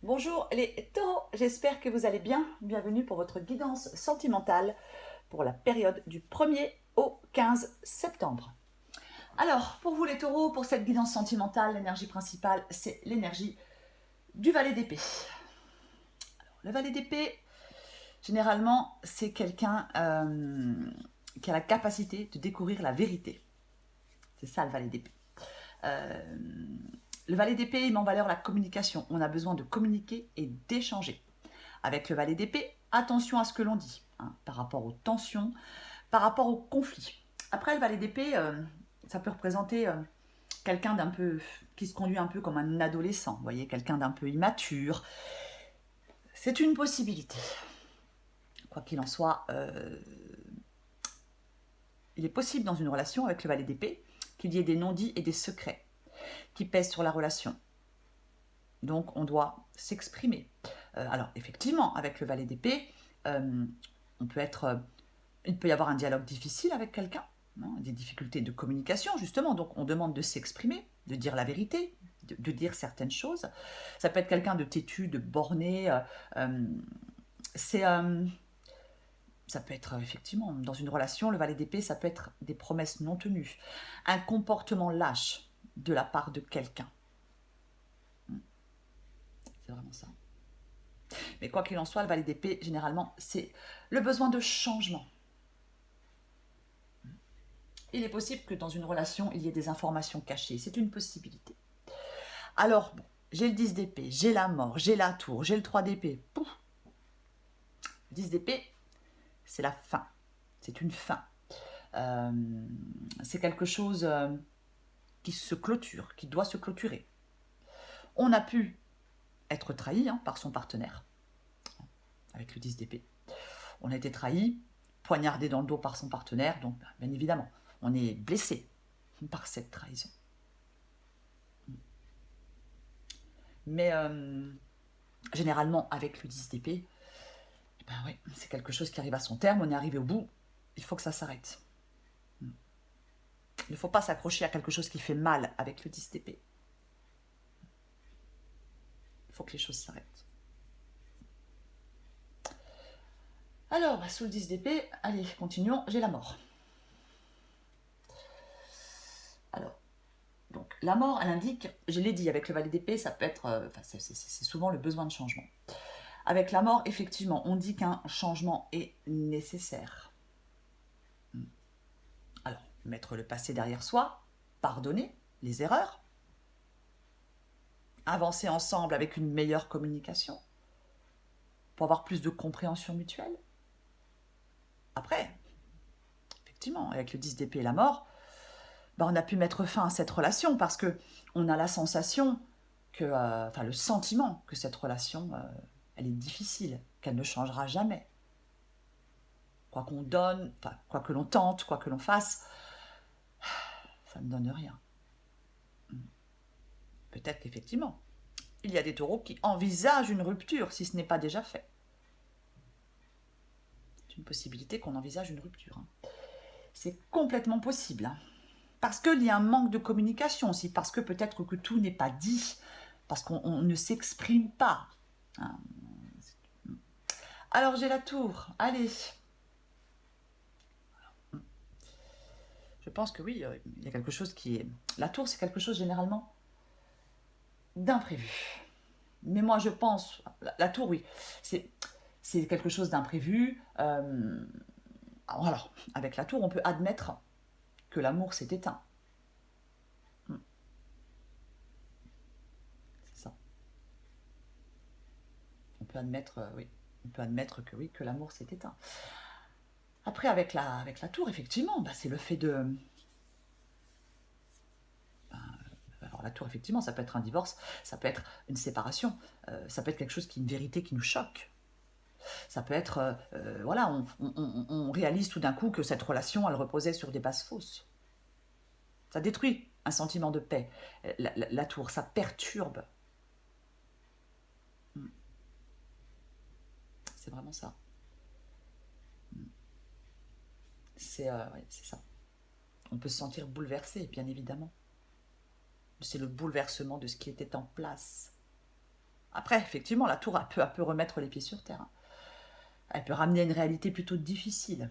Bonjour les taureaux, j'espère que vous allez bien. Bienvenue pour votre guidance sentimentale pour la période du 1er au 15 septembre. Alors, pour vous les taureaux, pour cette guidance sentimentale, l'énergie principale, c'est l'énergie du valet d'épée. Le valet d'épée, généralement, c'est quelqu'un qui a la capacité de découvrir la vérité. C'est ça le valet d'épée. Le valet d'épée, il met en valeur la communication. On a besoin de communiquer et d'échanger. Avec le valet d'épée, attention à ce que l'on dit, par rapport aux tensions, par rapport aux conflits. Après, le valet d'épée, ça peut représenter quelqu'un d'un peu, qui se conduit un peu comme un adolescent, vous voyez, quelqu'un d'un peu immature. C'est une possibilité. Quoi qu'il en soit, il est possible dans une relation avec le valet d'épée qu'il y ait des non-dits et des secrets qui pèsent sur la relation. Donc on doit s'exprimer. Alors effectivement, avec le valet d'épée, il peut y avoir un dialogue difficile avec quelqu'un, des difficultés de communication justement, donc on demande de s'exprimer, de dire la vérité, de dire certaines choses. Ça peut être quelqu'un de têtu, de borné, ça peut être effectivement, dans une relation, le valet d'épée, ça peut être des promesses non tenues, un comportement lâche de la part de quelqu'un. C'est vraiment ça. Mais quoi qu'il en soit, le valet d'épée, généralement, c'est le besoin de changement. Il est possible que dans une relation, il y ait des informations cachées. C'est une possibilité. Alors, bon, j'ai le 10 d'épée, j'ai la mort, j'ai la tour, j'ai le 3 d'épée. Pouf. Le 10 d'épée, c'est la fin. C'est une fin. C'est quelque chose qui se clôture, qui doit se clôturer. On a pu être trahi par son partenaire, avec le 10 d'épée. On a été trahi, poignardé dans le dos par son partenaire, donc bien évidemment, on est blessé par cette trahison. Mais généralement, avec le 10 d'épée, ben oui, c'est quelque chose qui arrive à son terme, on est arrivé au bout, il faut que ça s'arrête. Il ne faut pas s'accrocher à quelque chose qui fait mal avec le 10 d'épée. Il faut que les choses s'arrêtent. Alors, sous le 10 d'épée, allez, continuons, j'ai la mort. Alors, donc, la mort, elle indique, je l'ai dit, avec le valet d'épée, ça peut être, c'est souvent le besoin de changement. Avec la mort, effectivement, on dit qu'un changement est nécessaire. Alors, mettre le passé derrière soi, pardonner les erreurs, avancer ensemble avec une meilleure communication, pour avoir plus de compréhension mutuelle. Après, effectivement, avec le 10 d'épée et la mort, on a pu mettre fin à cette relation parce que on a la sensation que, le sentiment que cette relation, elle est difficile, qu'elle ne changera jamais. Quoi qu'on donne, quoi que l'on tente, quoi que l'on fasse, ça ne donne rien. Peut-être qu'effectivement, il y a des taureaux qui envisagent une rupture si ce n'est pas déjà fait. C'est une possibilité qu'on envisage une rupture. C'est complètement possible. Parce qu'il y a un manque de communication aussi, parce que peut-être que tout n'est pas dit, parce qu'on ne s'exprime pas. Alors j'ai la tour, allez. Je pense que oui, il y a quelque chose qui est... La tour, c'est quelque chose généralement d'imprévu. Mais moi, je pense... La tour, oui, c'est quelque chose d'imprévu. Alors, avec la tour, on peut admettre que l'amour s'est éteint. C'est ça. On peut admettre, oui. On peut admettre que oui, que l'amour s'est éteint. Après, avec la tour, effectivement, c'est le fait de... Alors la tour, effectivement, ça peut être un divorce, ça peut être une séparation, ça peut être quelque chose qui est une vérité qui nous choque. Ça peut être, voilà, on réalise tout d'un coup que cette relation, elle reposait sur des bases fausses. Ça détruit un sentiment de paix. La tour, ça perturbe. C'est vraiment ça. C'est ça. On peut se sentir bouleversé, bien évidemment. C'est le bouleversement de ce qui était en place. Après, effectivement, la tour elle peut un peu remettre les pieds sur terre. Elle peut ramener une réalité plutôt difficile.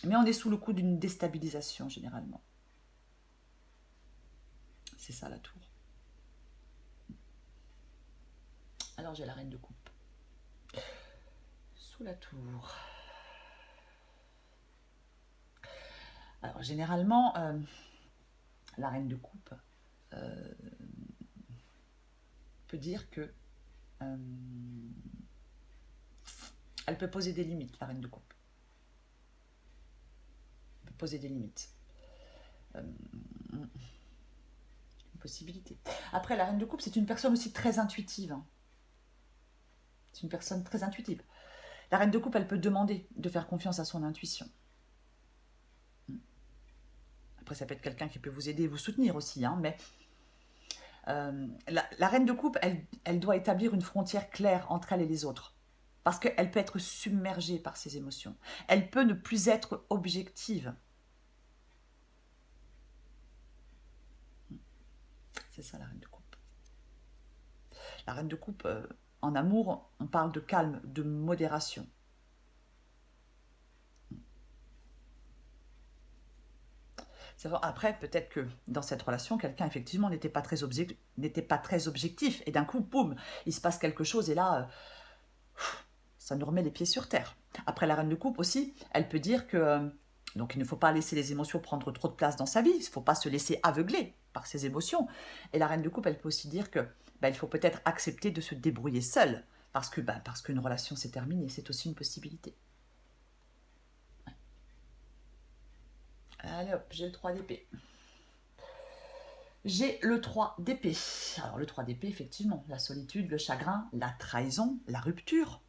Mais on est sous le coup d'une déstabilisation, généralement. C'est ça, la tour. Alors, j'ai la reine de coupe. Sous la tour. Alors, généralement, la reine de coupe peut dire que elle peut poser des limites, la reine de coupe. Elle peut poser des limites. Une possibilité. Après, la reine de coupe, c'est une personne aussi très intuitive. Hein. C'est une personne très intuitive. La reine de coupe, elle peut demander de faire confiance à son intuition. Après, ça peut être quelqu'un qui peut vous aider et vous soutenir aussi, hein, mais la reine de coupe, elle doit établir une frontière claire entre elle et les autres. Parce qu'elle peut être submergée par ses émotions. Elle peut ne plus être objective. C'est ça, la reine de coupe. La reine de coupe, en amour, on parle de calme, de modération. Après, peut-être que dans cette relation, quelqu'un, effectivement, n'était pas très objectif. Et d'un coup, boum, il se passe quelque chose et là, ça nous remet les pieds sur terre. Après, la reine de coupe aussi, elle peut dire que donc il ne faut pas laisser les émotions prendre trop de place dans sa vie. Il ne faut pas se laisser aveugler par ses émotions. Et la reine de coupe, elle peut aussi dire que il faut peut-être accepter de se débrouiller seule. Parce qu'une relation s'est terminée. C'est aussi une possibilité. Allez hop, j'ai le 3 d'épée. J'ai le 3 d'épée. Alors le 3 d'épée, effectivement, la solitude, le chagrin, la trahison, la rupture,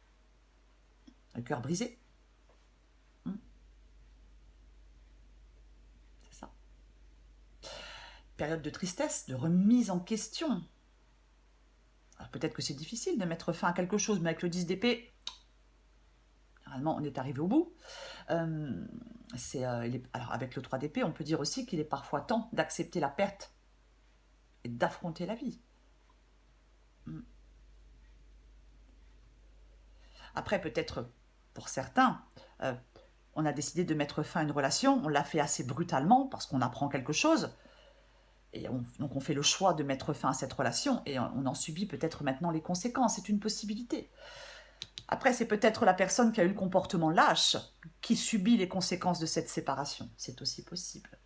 le cœur brisé. C'est ça. Période de tristesse, de remise en question. Alors peut-être que c'est difficile de mettre fin à quelque chose, mais avec le 10 d'épée, généralement on est arrivé au bout. Alors avec le 3 d'épée, on peut dire aussi qu'il est parfois temps d'accepter la perte et d'affronter la vie. Après, peut-être pour certains, on a décidé de mettre fin à une relation, on l'a fait assez brutalement parce qu'on apprend quelque chose. Et donc on fait le choix de mettre fin à cette relation et on en subit peut-être maintenant les conséquences. C'est une possibilité. Après, c'est peut-être la personne qui a eu le comportement lâche qui subit les conséquences de cette séparation. C'est aussi possible.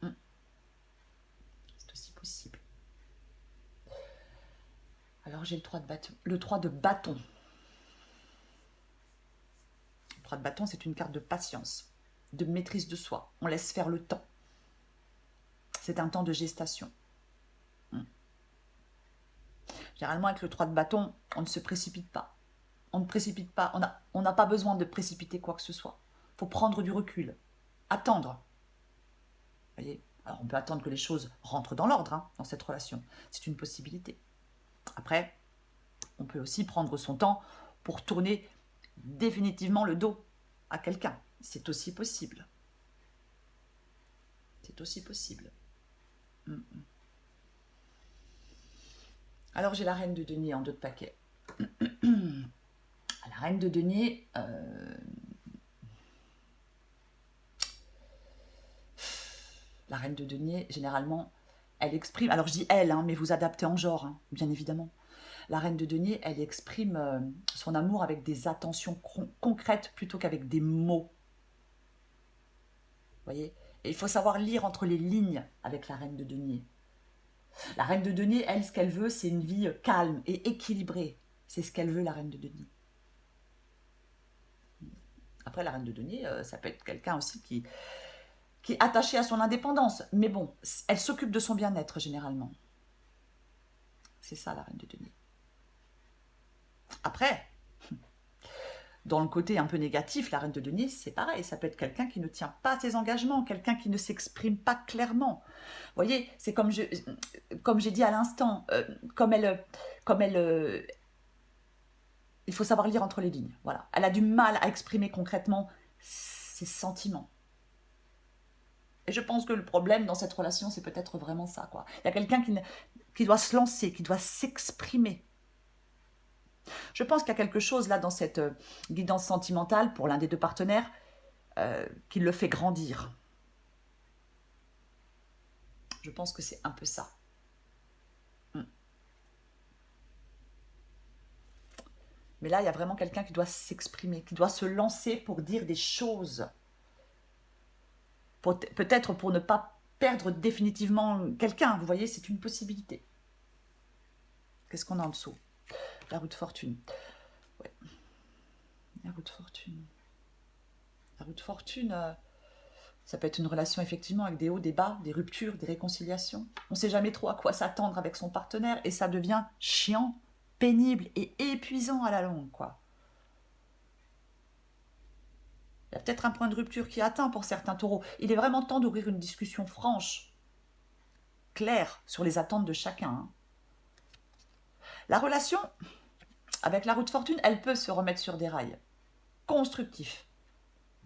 C'est aussi possible. Alors j'ai le 3 de bâton. Le 3 de bâton. Le 3 de bâton, c'est une carte de patience, de maîtrise de soi. On laisse faire le temps. C'est un temps de gestation. Généralement, avec le 3 de bâton, on ne se précipite pas. On ne précipite pas. On n'a pas besoin de précipiter quoi que ce soit. Il faut prendre du recul. Attendre. Vous voyez ? Alors, on peut attendre que les choses rentrent dans l'ordre dans cette relation. C'est une possibilité. Après, on peut aussi prendre son temps pour tourner définitivement le dos à quelqu'un. C'est aussi possible. C'est aussi possible. Alors, j'ai la reine de denier en 2 de paquet. La reine de denier, la reine de denier, généralement, elle exprime, alors je dis elle, mais vous adaptez en genre, bien évidemment. La reine de denier, elle exprime son amour avec des attentions concrètes plutôt qu'avec des mots. Vous voyez ? Et il faut savoir lire entre les lignes avec la reine de denier. La reine de denier, elle, ce qu'elle veut, c'est une vie calme et équilibrée. C'est ce qu'elle veut, la reine de denier. Après, la reine de denier, ça peut être quelqu'un aussi qui est attaché à son indépendance. Mais bon, elle s'occupe de son bien-être, généralement. C'est ça, la reine de denier. Après, dans le côté un peu négatif, la reine de denier, c'est pareil. Ça peut être quelqu'un qui ne tient pas ses engagements, quelqu'un qui ne s'exprime pas clairement. Vous voyez, c'est comme j'ai dit à l'instant, il faut savoir lire entre les lignes. Voilà. Elle a du mal à exprimer concrètement ses sentiments. Et je pense que le problème dans cette relation, c'est peut-être vraiment ça, quoi. Il y a quelqu'un qui doit se lancer, qui doit s'exprimer. Je pense qu'il y a quelque chose là dans cette guidance sentimentale pour l'un des deux partenaires qui le fait grandir. Je pense que c'est un peu ça. Mais là, il y a vraiment quelqu'un qui doit s'exprimer, qui doit se lancer pour dire des choses. Peut-être pour ne pas perdre définitivement quelqu'un. Vous voyez, c'est une possibilité. Qu'est-ce qu'on a en dessous? La roue de fortune. Ouais. La roue de fortune. La roue de fortune, ça peut être une relation effectivement avec des hauts, des bas, des ruptures, des réconciliations. On ne sait jamais trop à quoi s'attendre avec son partenaire et ça devient chiant, pénible et épuisant à la longue, quoi. Il y a peut-être un point de rupture qui est atteint pour certains taureaux. Il est vraiment temps d'ouvrir une discussion franche, claire, sur les attentes de chacun. La relation, avec la roue de fortune, elle peut se remettre sur des rails constructifs.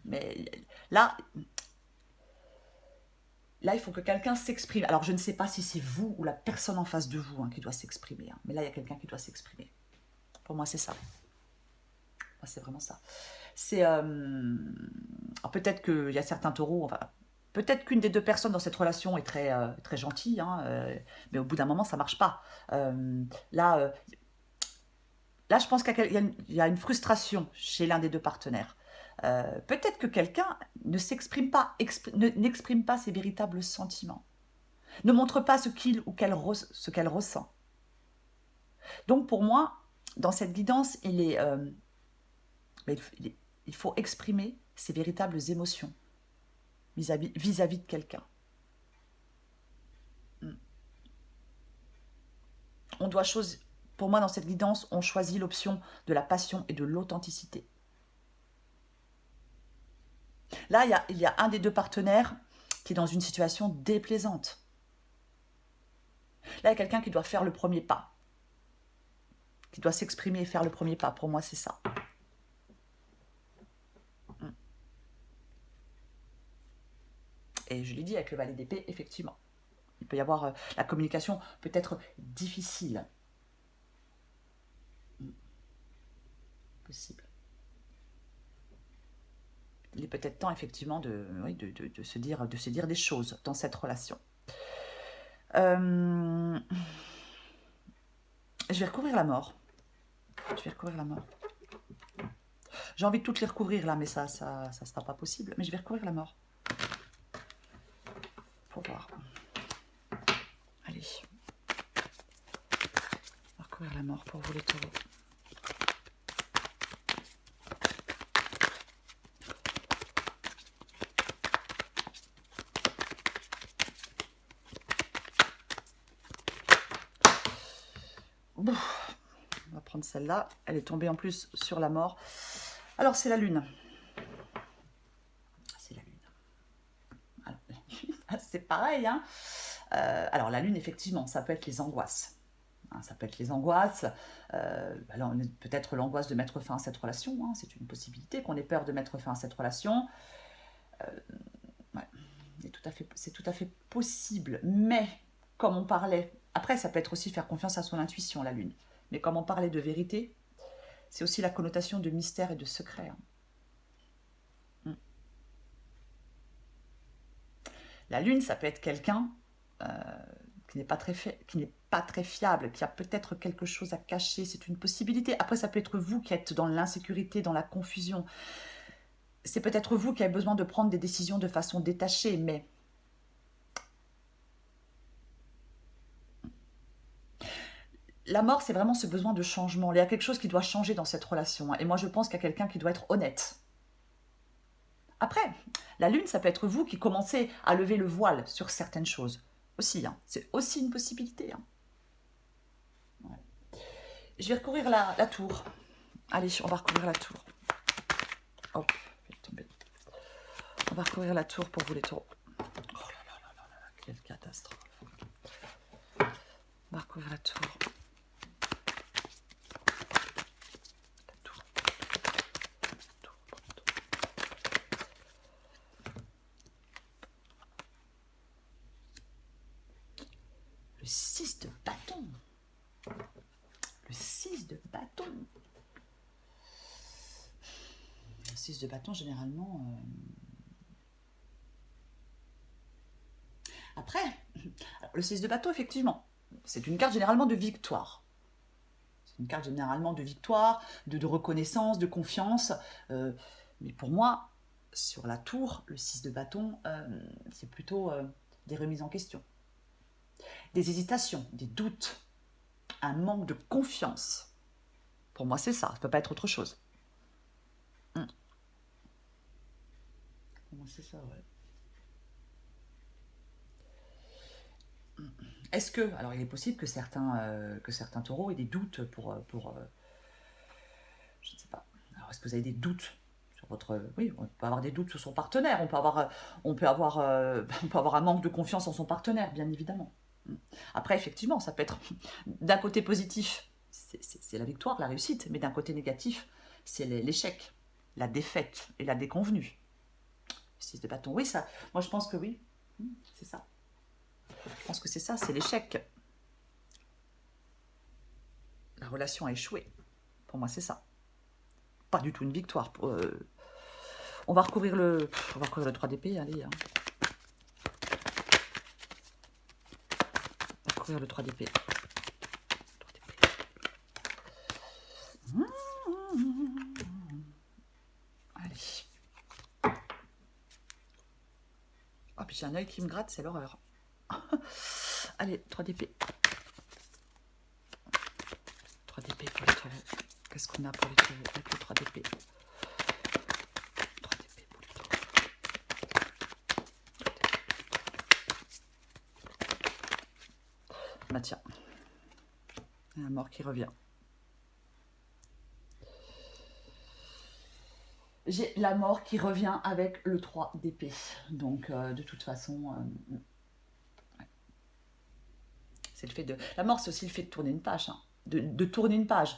Mais là, il faut que quelqu'un s'exprime. Alors, je ne sais pas si c'est vous ou la personne en face de vous qui doit s'exprimer. Mais là, il y a quelqu'un qui doit s'exprimer. Pour moi, c'est ça. Moi, c'est vraiment ça. C'est peut-être qu'il y a certains taureaux, enfin, peut-être qu'une des deux personnes dans cette relation est très, très gentille, mais au bout d'un moment, ça ne marche pas. Là, je pense qu'il y a une frustration chez l'un des deux partenaires. Peut-être que quelqu'un ne s'exprime pas, n'exprime pas ses véritables sentiments, ne montre pas ce qu'il ou qu'elle ressent. Donc pour moi, dans cette guidance, il faut exprimer ses véritables émotions vis-à-vis de quelqu'un. On doit pour moi, dans cette guidance, on choisit l'option de la passion et de l'authenticité. Là, il y a un des deux partenaires qui est dans une situation déplaisante. Là, il y a quelqu'un qui doit faire le premier pas, qui doit s'exprimer et faire le premier pas. Pour moi, c'est ça. Et je l'ai dit, avec le valet d'épée, effectivement. Il peut y avoir la communication peut être difficile. Possible. Il est peut-être temps, effectivement, de se dire des choses dans cette relation. Je vais recouvrir la mort. J'ai envie de toutes les recouvrir là, mais ça sera pas possible. Mais je vais recouvrir la mort. Pour voir. Allez. On va recouvrir la mort pour vous les taureaux. On va prendre celle-là. Elle est tombée en plus sur la mort. Alors, c'est la lune. C'est la lune. C'est pareil. Alors, la lune, effectivement, ça peut être les angoisses. Ça peut être les angoisses. Peut-être l'angoisse de mettre fin à cette relation. C'est une possibilité qu'on ait peur de mettre fin à cette relation. Ouais, c'est tout à fait possible. Mais, comme on parlait... Après, ça peut être aussi faire confiance à son intuition, la lune. Mais comme on parlait de vérité, c'est aussi la connotation de mystère et de secret. La lune, ça peut être quelqu'un qui n'est pas très fiable, qui a peut-être quelque chose à cacher. C'est une possibilité. Après, ça peut être vous qui êtes dans l'insécurité, dans la confusion. C'est peut-être vous qui avez besoin de prendre des décisions de façon détachée, mais... La mort, c'est vraiment ce besoin de changement. Il y a quelque chose qui doit changer dans cette relation. Et moi, je pense qu'il y a quelqu'un qui doit être honnête. Après, la lune, ça peut être vous qui commencez à lever le voile sur certaines choses. Aussi, c'est aussi une possibilité. Ouais. Je vais recouvrir la tour. Allez, on va recouvrir la tour. Hop, je vais tomber. On va recouvrir la tour pour vous les taureaux. Oh là là là là là, quelle catastrophe. On va recouvrir la tour. Le 6 de bâton. 6 de bâton. Le 6 de bâton, généralement... Après, alors, le 6 de bâton, effectivement, c'est une carte généralement de victoire. C'est une carte généralement de victoire, de reconnaissance, de confiance. Mais pour moi, sur la tour, le 6 de bâton, c'est plutôt des remises en question. Des hésitations, des doutes, un manque de confiance. Pour moi, c'est ça. Ça ne peut pas être autre chose. Pour moi, c'est ça, ouais. Est-ce que, alors il est possible que certains taureaux aient des doutes pour je ne sais pas. Alors est-ce que vous avez des doutes sur votre, oui, on peut avoir des doutes sur son partenaire, on peut avoir un manque de confiance en son partenaire, bien évidemment. Après, effectivement, ça peut être d'un côté positif, c'est la victoire, la réussite, mais d'un côté négatif, c'est l'échec, la défaite et la déconvenue. 6 de bâton, oui, ça, moi je pense que oui, c'est ça. Je pense que c'est ça, c'est l'échec. La relation a échoué. Pour moi, c'est ça. Pas du tout une victoire. On va recouvrir le 3 d'épée, allez. Hein. On va recouvrir le 3 d'épée. Allez. Oh, puis j'ai un œil qui me gratte, c'est l'horreur. Allez, 3 d'épée. 3 d'épée pour les taureaux. Qu'est-ce qu'on a pour les taureaux avec le 3 d'épée? 3 d'épée pour les taureaux. Bah tiens. La mort qui revient. J'ai la mort qui revient avec le 3 d'épée. Donc, de toute façon... ouais. C'est le fait de... La mort, c'est aussi le fait de tourner une page. Hein. De tourner une page.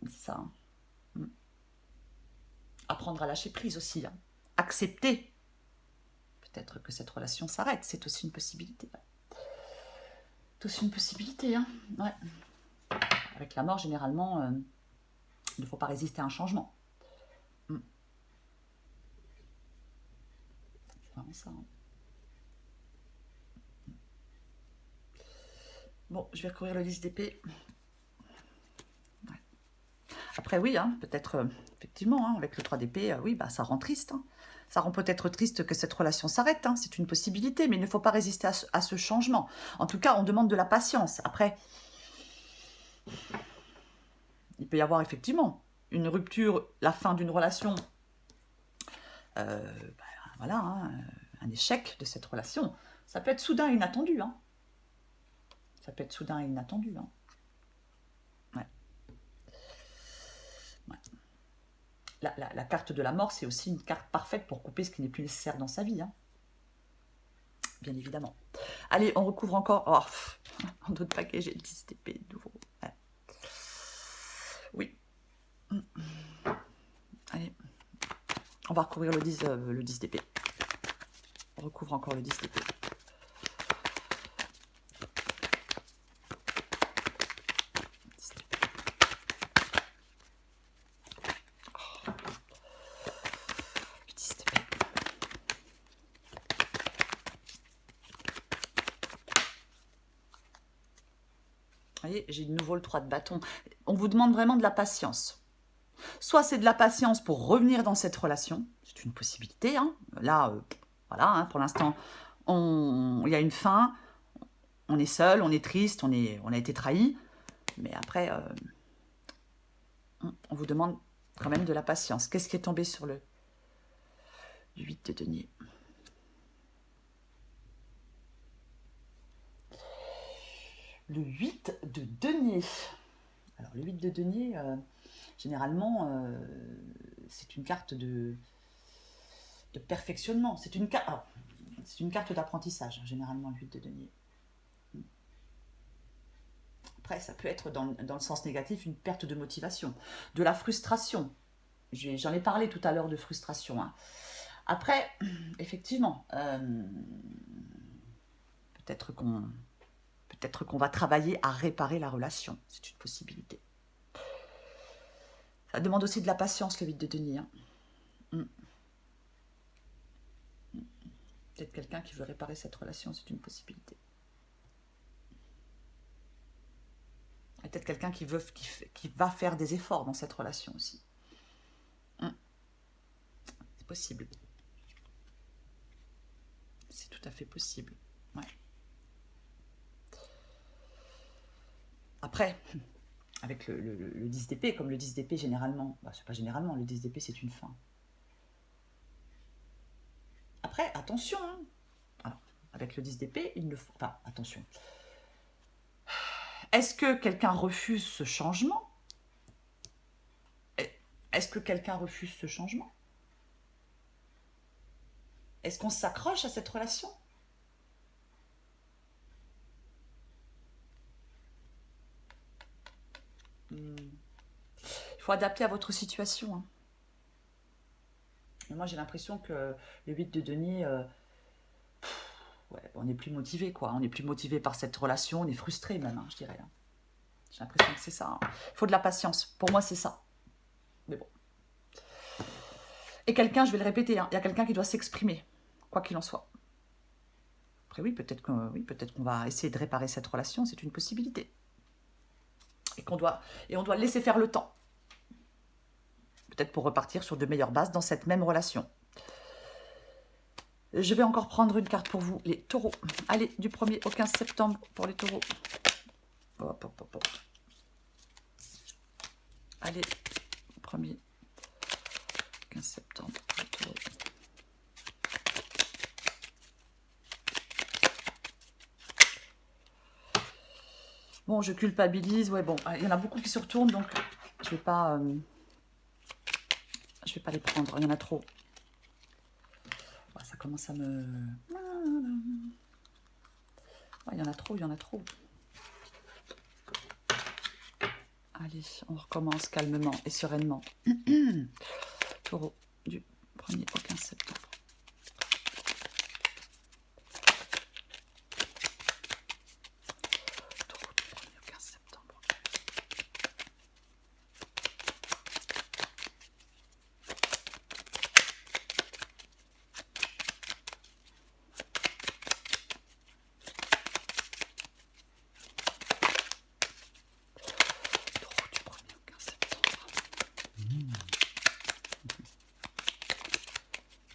C'est ça. Hein. Apprendre à lâcher prise aussi. Hein. Accepter. Peut-être que cette relation s'arrête. C'est aussi une possibilité. C'est aussi une possibilité. Hein. Ouais. Avec la mort, généralement, il ne faut pas résister à un changement. C'est vraiment ça. Hein. Bon, je vais recouvrir le 10 d'épée. Ouais. Après, oui, hein, peut-être, effectivement, hein, avec le 3 d'épée, oui, bah, ça rend triste. Hein. Ça rend peut-être triste que cette relation s'arrête. Hein. C'est une possibilité, mais il ne faut pas résister à ce changement. En tout cas, on demande de la patience. Après, il peut y avoir effectivement une rupture, la fin d'une relation. Bah, voilà, hein, un échec de cette relation. Ça peut être soudain et inattendu. Hein. Ça peut être soudain et inattendu. Hein. Ouais. Ouais. La carte de la mort, c'est aussi une carte parfaite pour couper ce qui n'est plus nécessaire dans sa vie. Hein. Bien évidemment. Allez, on recouvre encore. Oh, en d'autres paquets, j'ai le 10 d'épée de nouveau. Ouais. Oui. Allez. On va recouvrir le 10 d'épée. On recouvre encore le 10 d'épée. Vous voyez, j'ai de nouveau le 3 de bâton. On vous demande vraiment de la patience. Soit c'est de la patience pour revenir dans cette relation. C'est une possibilité. Hein. Là, voilà, hein, pour l'instant, il y a une fin. On est seul, on est triste, on a été trahi. Mais après, on vous demande quand même de la patience. Qu'est-ce qui est tombé sur le 8 de denier? Le 8 de denier. Alors, le 8 de denier, généralement, c'est une carte de perfectionnement. C'est une carte d'apprentissage, généralement, le 8 de denier. Après, ça peut être dans le sens négatif une perte de motivation, de la frustration. J'en ai parlé tout à l'heure de frustration. Hein. Après, effectivement, peut-être qu'on va travailler à réparer la relation. C'est une possibilité. Ça demande aussi de la patience, le 8 de denier. Hein. Peut-être quelqu'un qui veut réparer cette relation, c'est une possibilité. Et peut-être quelqu'un qui va faire des efforts dans cette relation aussi. C'est possible. C'est tout à fait possible. Ouais. Après, avec le 10 d'épée, comme le 10 d'épée généralement, c'est pas généralement, le 10 d'épée c'est une fin. Après, attention, hein. Alors, avec le 10 d'épée, il ne faut pas, attention. Est-ce que quelqu'un refuse ce changement? Est-ce que quelqu'un refuse ce changement? Est-ce qu'on s'accroche à cette relation? Il faut adapter à votre situation. Hein. Mais moi, j'ai l'impression que le 8 de denier, on n'est plus motivé, quoi. On n'est plus motivé par cette relation, on est frustré même, hein, je dirais. Hein. J'ai l'impression que c'est ça. Hein. Il faut de la patience. Pour moi, c'est ça. Mais bon. Et quelqu'un, je vais le répéter, hein, il y a quelqu'un qui doit s'exprimer, quoi qu'il en soit. Après, oui, peut-être qu'on va essayer de réparer cette relation, c'est une possibilité. Et on doit laisser faire le temps. Peut-être pour repartir sur de meilleures bases dans cette même relation. Je vais encore prendre une carte pour vous, les taureaux. Allez, du 1er au 15 septembre pour les taureaux. Hop, hop, hop, hop. Allez, 1er, 15 septembre pour les taureaux. Bon, je culpabilise. Ouais, bon, il y en a beaucoup qui se retournent, donc je vais pas les prendre. Il y en a trop. Ça commence à me... Il y en a trop, il y en a trop. Allez, on recommence calmement et sereinement. Taureau, du 1er au 15 septembre. Taureau, du 1er au 15 septembre.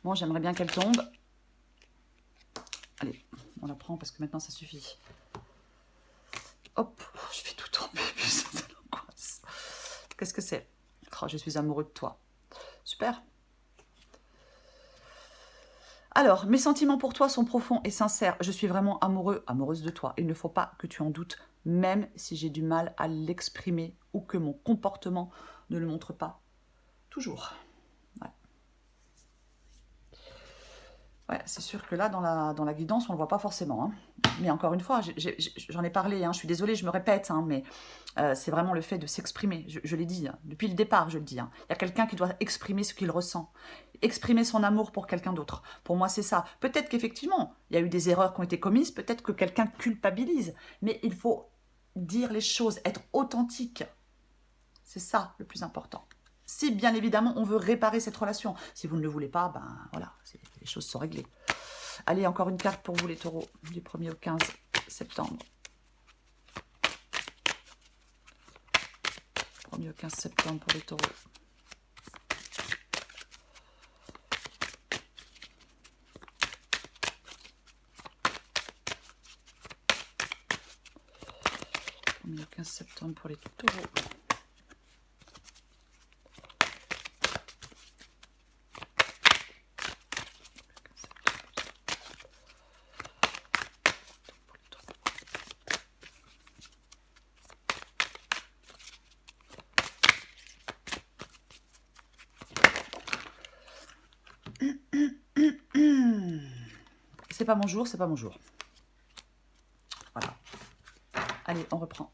Bon, j'aimerais bien qu'elle tombe. Allez, on la prend parce que maintenant ça suffit. Hop, je fais tout tomber. Qu'est-ce que c'est? Oh, je suis amoureux de toi. Super. Alors, mes sentiments pour toi sont profonds et sincères. Je suis vraiment amoureuse de toi. Il ne faut pas que tu en doutes, même si j'ai du mal à l'exprimer ou que mon comportement ne le montre pas. Toujours. Ouais, c'est sûr que là, dans la guidance, on ne le voit pas forcément. Hein. Mais encore une fois, j'en ai parlé, hein, je suis désolée, je me répète, hein, mais c'est vraiment le fait de s'exprimer. Je l'ai dit, hein, depuis le départ, je le dis. Hein. Il y a quelqu'un qui doit exprimer ce qu'il ressent, exprimer son amour pour quelqu'un d'autre. Pour moi, c'est ça. Peut-être qu'effectivement, il y a eu des erreurs qui ont été commises, peut-être que quelqu'un culpabilise, mais il faut dire les choses, être authentique. C'est ça le plus important. Si, bien évidemment, on veut réparer cette relation. Si vous ne le voulez pas, ben voilà, les choses sont réglées. Allez, encore une carte pour vous, les taureaux, du 1er au 15 septembre. 1er au 15 septembre pour les taureaux. Le 15 septembre pour les taureaux. C'est pas mon jour, c'est pas mon jour. Voilà. Allez, on reprend.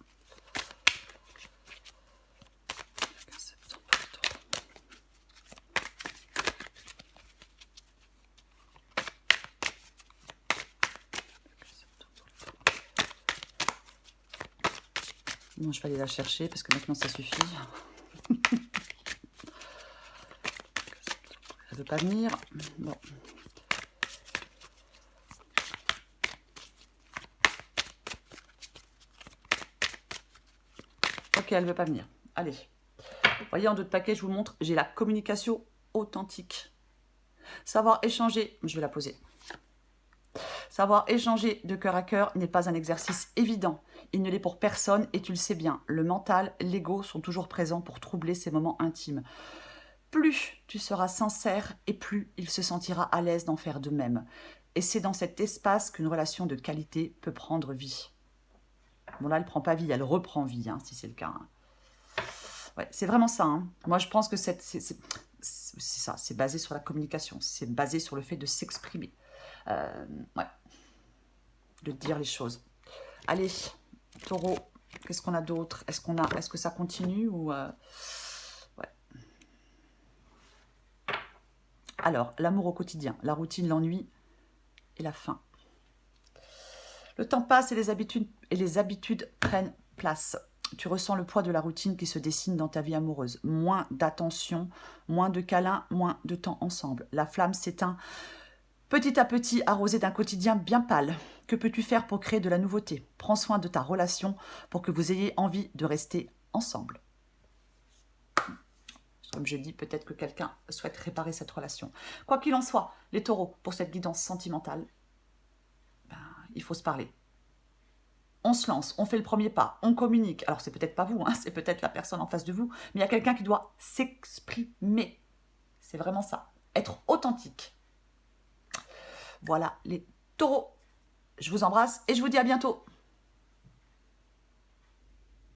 Bon, je vais aller la chercher parce que maintenant ça suffit. veut pas venir. Bon. Ok, elle veut pas venir. Allez. Vous voyez, en d'autres paquets, je vous montre, j'ai la communication authentique. Savoir échanger, je vais la poser. Savoir échanger de cœur à cœur n'est pas un exercice évident. Il ne l'est pour personne et tu le sais bien. Le mental, l'ego sont toujours présents pour troubler ces moments intimes. Plus tu seras sincère et plus il se sentira à l'aise d'en faire de même. Et c'est dans cet espace qu'une relation de qualité peut prendre vie. Bon là, elle ne prend pas vie, elle reprend vie, hein, si c'est le cas. Ouais, c'est vraiment ça. Hein. Moi, je pense que c'est ça, c'est basé sur la communication, c'est basé sur le fait de s'exprimer. Ouais, de dire les choses. Allez, Taureau, qu'est-ce qu'on a d'autre? Est-ce que ça continue ou ouais. Alors, l'amour au quotidien, la routine, l'ennui et la faim. Le temps passe et les habitudes prennent place. Tu ressens le poids de la routine qui se dessine dans ta vie amoureuse. Moins d'attention, moins de câlins, moins de temps ensemble. La flamme s'éteint petit à petit, arrosée d'un quotidien bien pâle. Que peux-tu faire pour créer de la nouveauté? Prends soin de ta relation pour que vous ayez envie de rester ensemble. Comme je dis, peut-être que quelqu'un souhaite réparer cette relation. Quoi qu'il en soit, les taureaux, pour cette guidance sentimentale, il faut se parler. On se lance, on fait le premier pas, on communique. Alors, c'est peut-être pas vous, hein, c'est peut-être la personne en face de vous, mais il y a quelqu'un qui doit s'exprimer. C'est vraiment ça. Être authentique. Voilà, les taureaux. Je vous embrasse et je vous dis à bientôt.